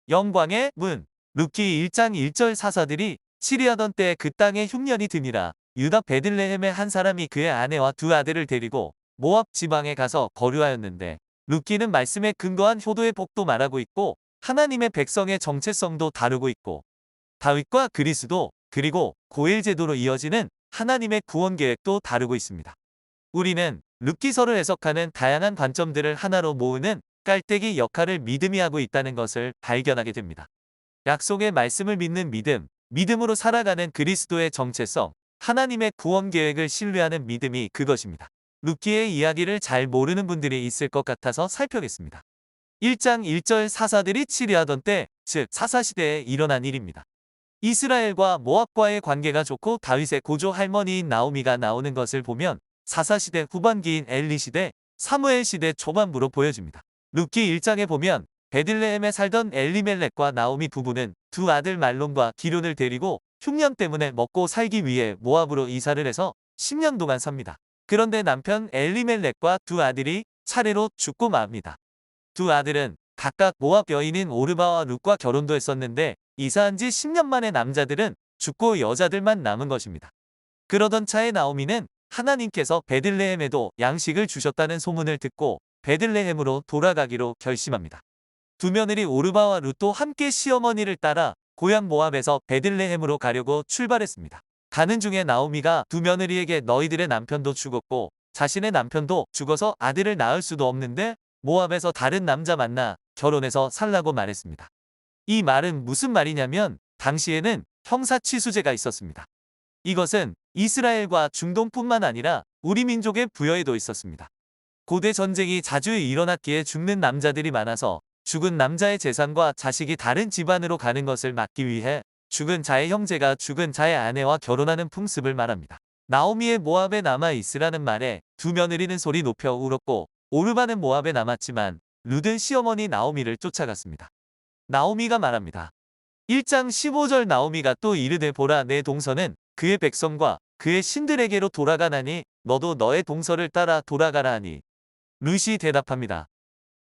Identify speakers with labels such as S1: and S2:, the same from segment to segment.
S1: 영광의 문. 룻기 1장 1절 사사들이 치리하던 때에 그 땅에 흉년이 드니라. 유다 베들레헴의 한 사람이 그의 아내와 두 아들을 데리고 모압 지방에 가서 거류하였는데 룻기는 말씀에 근거한 효도의 복도 말하고 있고 하나님의 백성의 정체성도 다루고 있고 다윗과 그리스도 그리고 고엘 제도로 이어지는 하나님의 구원 계획도 다루고 있습니다. 우리는 룻기서를 해석하는 다양한 관점들을 하나로 모으는 깔때기 역할을 믿음이 하고 있다는 것을 발견하게 됩니다. 약속의 말씀을 믿는 믿음, 믿음으로 살아가는 그리스도의 정체성, 하나님의 구원 계획을 신뢰하는 믿음이 그것입니다. 룻기의 이야기를 잘 모르는 분들이 있을 것 같아서 살펴보겠습니다. 1장 1절 사사들이 치리하던 때, 즉 사사시대에 일어난 일입니다. 이스라엘과 모압과의 관계가 좋고 다윗의 고조 할머니인 나오미가 나오는 것을 보면 사사시대 후반기인 엘리시대, 사무엘시대 초반부로 보여집니다. 룻기 1장에 보면 베들레헴에 살던 엘리멜렉과 나오미 부부는 두 아들 말론과 기런을 데리고 흉년 때문에 먹고 살기 위해 모압으로 이사를 해서 10년 동안 삽니다. 그런데 남편 엘리멜렉과 두 아들이 차례로 죽고 맙니다. 두 아들은 각각 모압 여인인 오르바와 룻과 결혼도 했었는데 이사한 지 10년 만에 남자들은 죽고 여자들만 남은 것입니다. 그러던 차에 나오미는 하나님께서 베들레헴에도 양식을 주셨다는 소문을 듣고 베들레헴으로 돌아가기로 결심합니다. 두 며느리 오르바와 룻도 함께 시어머니를 따라 고향 모압에서 베들레헴으로 가려고 출발했습니다. 가는 중에 나오미가 두 며느리에게 너희들의 남편도 죽었고 자신의 남편도 죽어서 아들을 낳을 수도 없는데 모압에서 다른 남자 만나 결혼해서 살라고 말했습니다. 이 말은 무슨 말이냐면 당시에는 형사취수제가 있었습니다. 이것은 이스라엘과 중동뿐만 아니라 우리 민족의 부여에도 있었습니다. 고대 전쟁이 자주 일어났기에 죽는 남자들이 많아서 죽은 남자의 재산과 자식이 다른 집안으로 가는 것을 막기 위해 죽은 자의 형제가 죽은 자의 아내와 결혼하는 풍습을 말합니다. 나오미의 모압에 남아 있으라는 말에 두 며느리는 소리 높여 울었고 오르바는 모압에 남았지만 룻은 시어머니 나오미를 쫓아갔습니다. 나오미가 말합니다. 1장 15절 나오미가 또 이르되 보라 내 동서는 그의 백성과 그의 신들에게로 돌아가나니 너도 너의 동서를 따라 돌아가라 하니 룻이 대답합니다.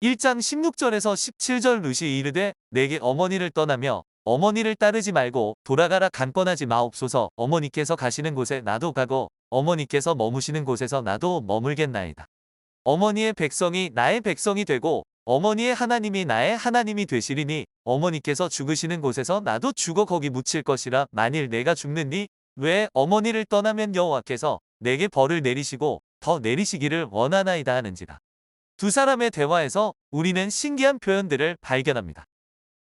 S1: 1장 16절에서 17절 룻이 이르되 내게 어머니를 떠나며 어머니를 따르지 말고 돌아가라 간권하지 마옵소서. 어머니께서 가시는 곳에 나도 가고 어머니께서 머무시는 곳에서 나도 머물겠나이다. 어머니의 백성이 나의 백성이 되고 어머니의 하나님이 나의 하나님이 되시리니 어머니께서 죽으시는 곳에서 나도 죽어 거기 묻힐 것이라. 만일 내가 죽느니 왜 어머니를 떠나면 여호와께서 내게 벌을 내리시고 더 내리시기를 원하나이다 하는지라. 두 사람의 대화에서 우리는 신기한 표현들을 발견합니다.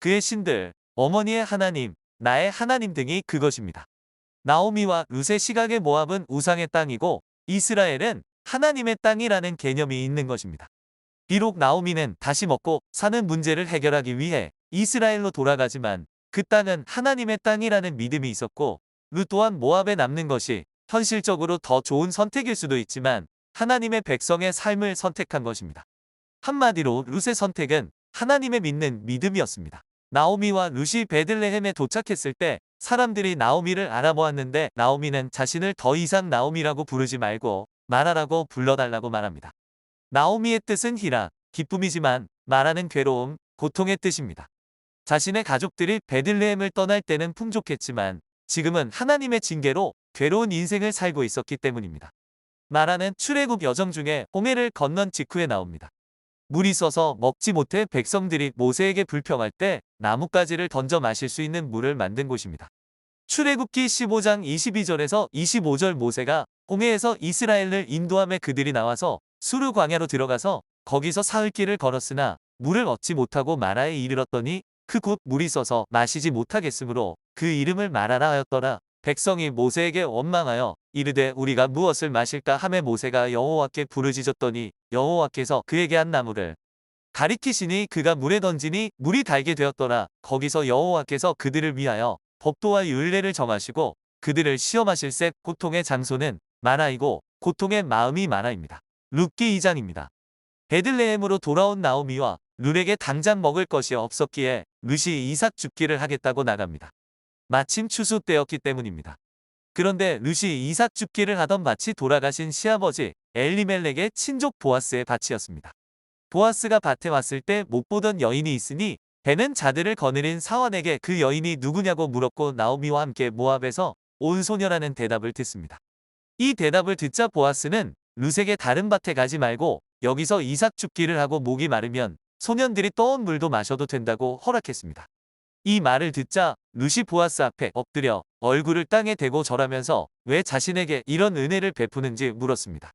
S1: 그의 신들, 어머니의 하나님, 나의 하나님 등이 그것입니다. 나오미와 룻의 시각의 모압은 우상의 땅이고 이스라엘은 하나님의 땅이라는 개념이 있는 것입니다. 비록 나오미는 다시 먹고 사는 문제를 해결하기 위해 이스라엘로 돌아가지만 그 땅은 하나님의 땅이라는 믿음이 있었고 룻 또한 모압에 남는 것이 현실적으로 더 좋은 선택일 수도 있지만 하나님의 백성의 삶을 선택한 것입니다. 한마디로 룻의 선택은 하나님의 믿는 믿음이었습니다. 나오미와 룻이 베들레헴에 도착했을 때 사람들이 나오미를 알아보았는데 나오미는 자신을 더 이상 나오미라고 부르지 말고 마라라고 불러달라고 말합니다. 나오미의 뜻은 희락, 기쁨이지만 마라는 괴로움, 고통의 뜻입니다. 자신의 가족들이 베들레헴을 떠날 때는 풍족했지만 지금은 하나님의 징계로 괴로운 인생을 살고 있었기 때문입니다. 마라는 출애굽 여정 중에 홍해를 건넌 직후에 나옵니다. 물이 써서 먹지 못해 백성들이 모세에게 불평할 때 나뭇가지를 던져 마실 수 있는 물을 만든 곳입니다. 출애굽기 15장 22절에서 25절 모세가 홍해에서 이스라엘을 인도함에 그들이 나와서 수르 광야로 들어가서 거기서 사흘 길을 걸었으나 물을 얻지 못하고 마라에 이르렀더니 그 곧 물이 써서 마시지 못하겠으므로 그 이름을 마라라 하였더라. 백성이 모세에게 원망하여 이르되 우리가 무엇을 마실까 하매 모세가 여호와께 부르짖었더니 여호와께서 그에게 한 나무를 가리키시니 그가 물에 던지니 물이 달게 되었더라. 거기서 여호와께서 그들을 위하여 법도와 율례를 정하시고 그들을 시험하실세. 고통의 장소는 마라이고 고통의 마음이 마라입니다. 룻기 2장입니다. 베들레헴으로 돌아온 나오미와 룻에게 당장 먹을 것이 없었기에 룻이 이삭 줍기를 하겠다고 나갑니다. 마침 추수 때였기 때문입니다. 그런데 룻이 이삭 줍기를 하던 밭이 돌아가신 시아버지 엘리멜렉의 친족 보아스의 밭이었습니다. 보아스가 밭에 왔을 때 못 보던 여인이 있으니 벤은 자들을 거느린 사환에게 그 여인이 누구냐고 물었고 나오미와 함께 모압에서 온 소녀라는 대답을 듣습니다. 이 대답을 듣자 보아스는 룻에게 다른 밭에 가지 말고 여기서 이삭 줍기를 하고 목이 마르면 소년들이 떠온 물도 마셔도 된다고 허락했습니다. 이 말을 듣자 룻이 보아스 앞에 엎드려 얼굴을 땅에 대고 절하면서 왜 자신에게 이런 은혜를 베푸는지 물었습니다.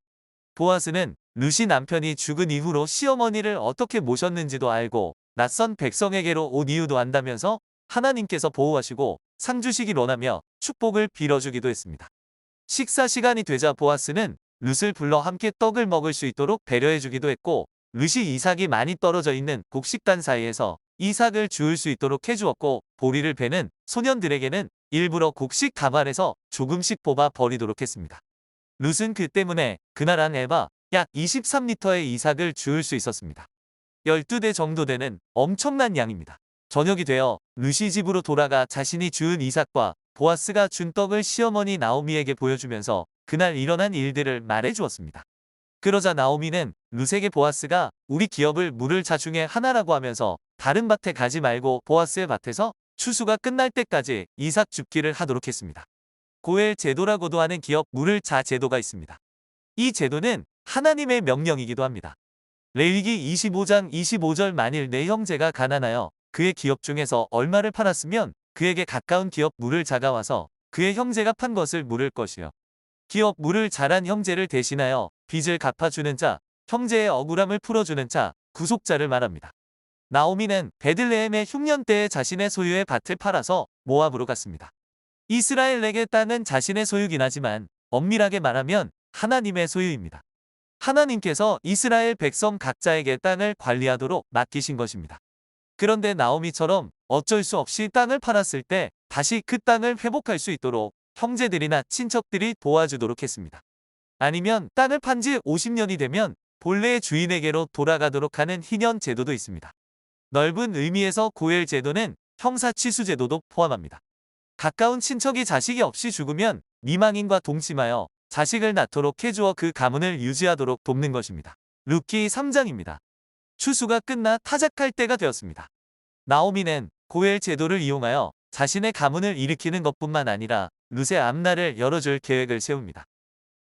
S1: 보아스는 룻이 남편이 죽은 이후로 시어머니를 어떻게 모셨는지도 알고 낯선 백성에게로 온 이유도 안다면서 하나님께서 보호하시고 상 주시길 원하며 축복을 빌어주기도 했습니다. 식사 시간이 되자 보아스는 룻을 불러 함께 떡을 먹을 수 있도록 배려해주기도 했고 룻이 이삭이 많이 떨어져 있는 곡식단 사이에서 이삭을 주울 수 있도록 해주었고 보리를 베는 소년들에게는 일부러 곡식 가발에서 조금씩 뽑아 버리도록 했습니다. 룻은 그 때문에 그날 한 에바 약 23리터의 이삭을 주울 수 있었습니다. 12대 정도 되는 엄청난 양입니다. 저녁이 되어 룻이 집으로 돌아가 자신이 주운 이삭과 보아스가 준 떡을 시어머니 나오미에게 보여주면서 그날 일어난 일들을 말해주었습니다. 그러자 나오미는 룻에게 보아스가 우리 기업을 물을 자 중에 하나라고 하면서 다른 밭에 가지 말고 보아스의 밭에서 추수가 끝날 때까지 이삭 줍기를 하도록 했습니다. 고엘 제도라고도 하는 기업 물을 자 제도가 있습니다. 이 제도는 하나님의 명령이기도 합니다. 레위기 25장 25절 만일 내 형제가 가난하여 그의 기업 중에서 얼마를 팔았으면 그에게 가까운 기업 물을 자가 와서 그의 형제가 판 것을 물을 것이요. 기업 물을 자란 형제를 대신하여 빚을 갚아주는 자, 형제의 억울함을 풀어주는 자, 구속자를 말합니다. 나오미는 베들레헴의 흉년 때에 자신의 소유의 밭을 팔아서 모압으로 갔습니다. 이스라엘에게 땅은 자신의 소유긴 하지만 엄밀하게 말하면 하나님의 소유입니다. 하나님께서 이스라엘 백성 각자에게 땅을 관리하도록 맡기신 것입니다. 그런데 나오미처럼 어쩔 수 없이 땅을 팔았을 때 다시 그 땅을 회복할 수 있도록 형제들이나 친척들이 도와주도록 했습니다. 아니면 땅을 판 지 50년이 되면 본래의 주인에게로 돌아가도록 하는 희년 제도도 있습니다. 넓은 의미에서 고엘 제도는 형사 취수 제도도 포함합니다. 가까운 친척이 자식이 없이 죽으면 미망인과 동침하여 자식을 낳도록 해주어 그 가문을 유지하도록 돕는 것입니다. 룻기 3장입니다. 추수가 끝나 타작할 때가 되었습니다. 나오미는 고엘 제도를 이용하여 자신의 가문을 일으키는 것뿐만 아니라 룻의 앞날을 열어줄 계획을 세웁니다.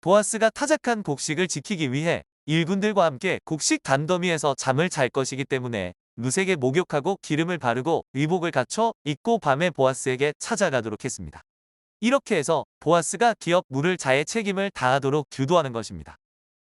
S1: 보아스가 타작한 곡식을 지키기 위해 일군들과 함께 곡식 단더미에서 잠을 잘 것이기 때문에 룻에게 목욕하고 기름을 바르고 의복을 갖춰 입고 밤에 보아스에게 찾아가도록 했습니다. 이렇게 해서 보아스가 기업 물을 자의 책임을 다하도록 유도하는 것입니다.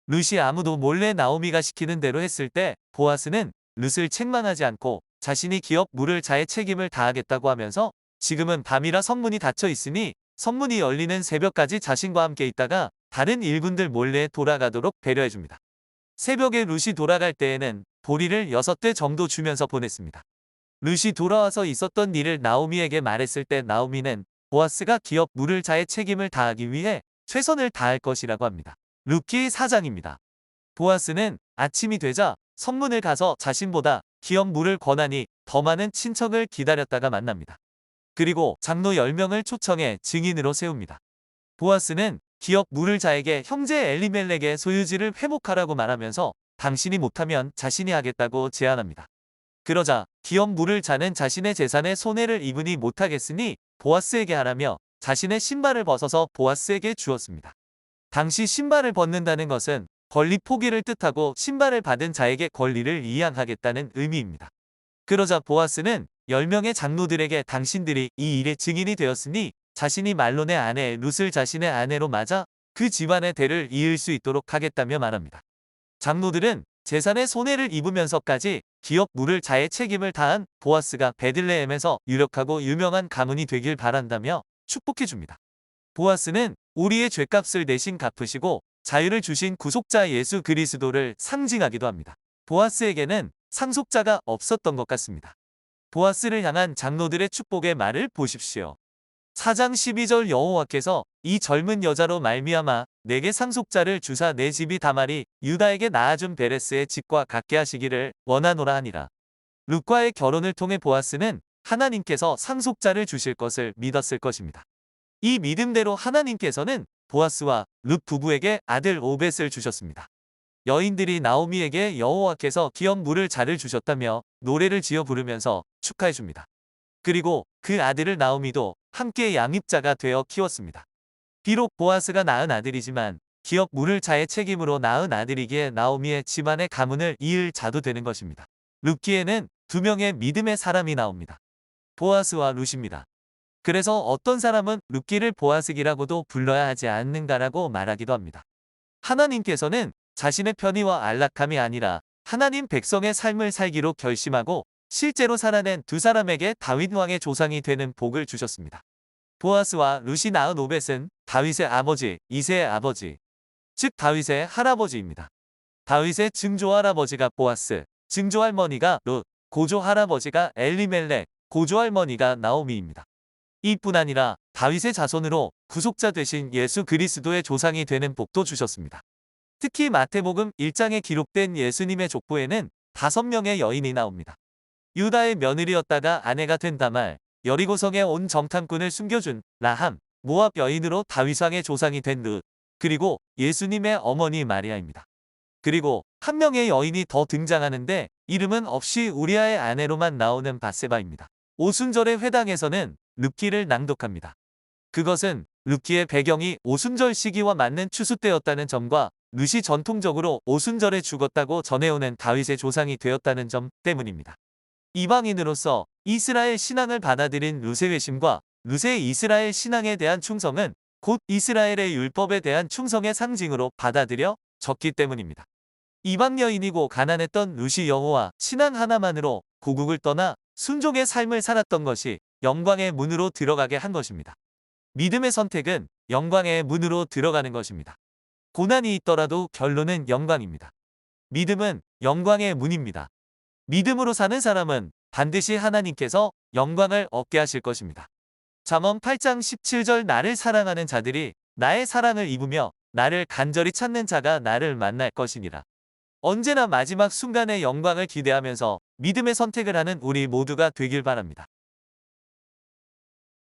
S1: 룻이 아무도 몰래 나오미가 시키는 대로 했을 때 보아스는 룻을 책망하지 않고 자신이 기업 물을 자의 책임을 다하겠다고 하면서 지금은 밤이라 성문이 닫혀 있으니 성문이 열리는 새벽까지 자신과 함께 있다가 다른 일군들 몰래 돌아가도록 배려해줍니다. 새벽에 룻이 돌아갈 때에는 보리를 6대 정도 주면서 보냈습니다. 룻이 돌아와서 있었던 일을 나오미에게 말했을 때 나오미는 보아스가 기업 물을 자의 책임을 다하기 위해 최선을 다할 것이라고 합니다. 룻기 4장입니다. 보아스는 아침이 되자 성문을 가서 자신보다 기업 물을 권하니 더 많은 친척을 기다렸다가 만납니다. 그리고 장로 10명을 초청해 증인으로 세웁니다. 보아스는 기업 물을 자에게 형제 엘리멜렉의 소유지를 회복하라고 말하면서 당신이 못하면 자신이 하겠다고 제안합니다. 그러자 기업 물을 자는 자신의 재산에 손해를 입으니 못하겠으니 보아스에게 하라며 자신의 신발을 벗어서 보아스에게 주었습니다. 당시 신발을 벗는다는 것은 권리 포기를 뜻하고 신발을 받은 자에게 권리를 이양하겠다는 의미입니다. 그러자 보아스는 10명의 장로들에게 당신들이 이 일의 증인이 되었으니 자신이 말론의 아내 룻을 자신의 아내로 맞아 그 집안의 대를 이을 수 있도록 하겠다며 말합니다. 장로들은 재산의 손해를 입으면서까지 기업 물을 자의 책임을 다한 보아스가 베들레헴에서 유력하고 유명한 가문이 되길 바란다며 축복해줍니다. 보아스는 우리의 죄값을 대신 갚으시고 자유를 주신 구속자 예수 그리스도를 상징하기도 합니다. 보아스에게는 상속자가 없었던 것 같습니다. 보아스를 향한 장로들의 축복의 말을 보십시오. 4장 12절 여호와께서 이 젊은 여자로 말미암아 내게 상속자를 주사 내 집이 다말이 유다에게 낳아준 베레스의 집과 같게 하시기를 원하노라 하니라. 룻과의 결혼을 통해 보아스는 하나님께서 상속자를 주실 것을 믿었을 것입니다. 이 믿음대로 하나님께서는 보아스와 룻 부부에게 아들 오벳을 주셨습니다. 여인들이 나오미에게 여호와께서 기업 물을 자를 주셨다며 노래를 지어 부르면서 축하해 줍니다. 그리고 그 아들을 나오미도 함께 양육자가 되어 키웠습니다. 비록 보아스가 낳은 아들이지만 기업 물을 자의 책임으로 낳은 아들이기에 나오미의 집안의 가문을 이을 자도 되는 것입니다. 룻기에는 두 명의 믿음의 사람이 나옵니다. 보아스와 룻입니다. 그래서 어떤 사람은 룻기를 보아스기라고도 불러야 하지 않는가라고 말하기도 합니다. 하나님께서는 자신의 편의와 안락함이 아니라 하나님 백성의 삶을 살기로 결심하고 실제로 살아낸 두 사람에게 다윗 왕의 조상이 되는 복을 주셨습니다. 보아스와 룻이 낳은 오벳은 다윗의 아버지, 이새의 아버지, 즉 다윗의 할아버지입니다. 다윗의 증조할아버지가 보아스, 증조할머니가 룻, 고조할아버지가 엘리멜렉, 고조할머니가 나오미입니다. 이뿐 아니라 다윗의 자손으로 구속자 되신 예수 그리스도의 조상이 되는 복도 주셨습니다. 특히 마태복음 1장에 기록된 예수님의 족보에는 5명의 여인이 나옵니다. 유다의 며느리였다가 아내가 된 다말, 여리고성에 온 정탐꾼을 숨겨준 라함, 모압 여인으로 다윗왕의 조상이 된 룻, 그리고 예수님의 어머니 마리아입니다. 그리고 한 명의 여인이 더 등장하는데 이름은 없이 우리아의 아내로만 나오는 밧세바입니다. 오순절의 회당에서는 룻기를 낭독합니다. 그것은 룻기의 배경이 오순절 시기와 맞는 추수 때였다는 점과 룻이 전통적으로 오순절에 죽었다고 전해오는 다윗의 조상이 되었다는 점 때문입니다. 이방인으로서 이스라엘 신앙을 받아들인 룻의 회심과 룻의 이스라엘 신앙에 대한 충성은 곧 이스라엘의 율법에 대한 충성의 상징으로 받아들여 졌기 때문입니다. 이방 여인이고 가난했던 룻이 여호와 신앙 하나만으로 고국을 떠나 순종의 삶을 살았던 것이 영광의 문으로 들어가게 한 것입니다. 믿음의 선택은 영광의 문으로 들어가는 것입니다. 고난이 있더라도 결론은 영광입니다. 믿음은 영광의 문입니다. 믿음으로 사는 사람은 반드시 하나님께서 영광을 얻게 하실 것입니다. 잠언 8장 17절 나를 사랑하는 자들이 나의 사랑을 입으며 나를 간절히 찾는 자가 나를 만날 것이니라. 언제나 마지막 순간의 영광을 기대하면서 믿음의 선택을 하는 우리 모두가 되길 바랍니다.